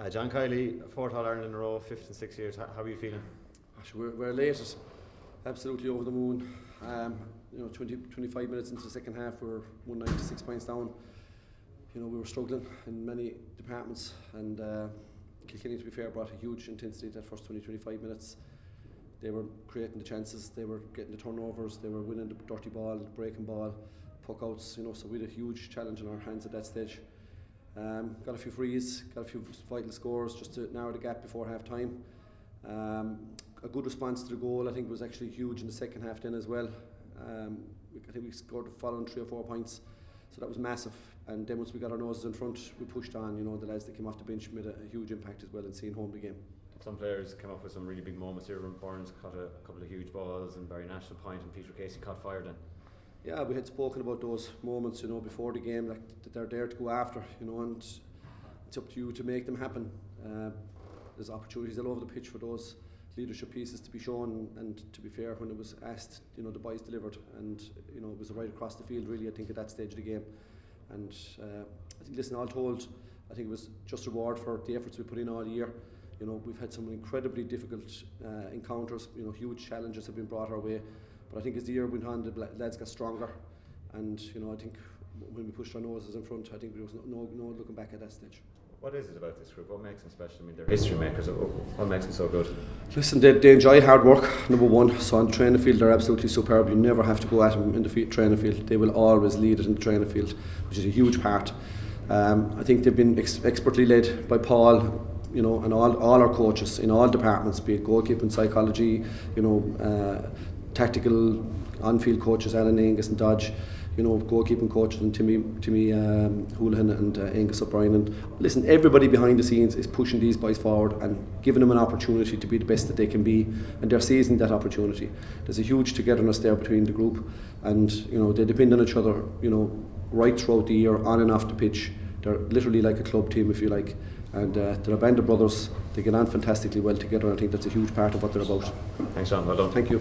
John Kiely, 4th All-Ireland in a row, 5th in 6 years. How are you feeling? We're elated, absolutely over the moon. 25 minutes into the second half, we were 196 points down. We were struggling in many departments, and Kilkenny, to be fair, brought a huge intensity that first 20-25 minutes. They were creating the chances, they were getting the turnovers, they were winning the dirty ball, breaking ball, puck outs. So we had a huge challenge in our hands at that stage. Got a few frees, got a few vital scores just to narrow the gap before half time. A good response to the goal, I think, was actually huge in the second half then as well. I think we scored the following 3 or 4 points, so that was massive. And then once we got our noses in front, we pushed on. The lads that came off the bench made a huge impact as well in seeing home the game. Some players came up with some really big moments here. Burns caught a couple of huge balls, and Barry Nash a point, and Peter Casey caught fire then. Yeah, we had spoken about those moments, before the game, like that they're there to go after, and it's up to you to make them happen. There's opportunities all over the pitch for those leadership pieces to be shown, and to be fair, when it was asked, the boys delivered, and it was right across the field really, I think, at that stage of the game. And I think, listen, all told, I think it was just reward for the efforts we put in all year. We've had some incredibly difficult encounters, huge challenges have been brought our way. But I think as the year went on, the lads got stronger, and I think when we pushed our noses in front, I think there was no looking back at that stage. What is it about this group? What makes them special? I mean, they're history makers. What makes them so good? Listen, they enjoy hard work, number one. So on the training field, they're absolutely superb. You never have to go at them in the training field. They will always lead it in the training field, which is a huge part. I think they've been expertly led by Paul, and all our coaches in all departments, be it goalkeeping, psychology, tactical, on-field coaches, Alan Angus and Dodge, goalkeeping coaches, and Timmy Houlihan and Angus O'Brien. And listen, everybody behind the scenes is pushing these boys forward and giving them an opportunity to be the best that they can be, and they're seizing that opportunity. There's a huge togetherness there between the group, and they depend on each other, right throughout the year, on and off the pitch. They're literally like a club team, if you like, and they're a band of brothers. They get on fantastically well together, and I think that's a huge part of what they're about. Thanks, John. Well done. Thank you.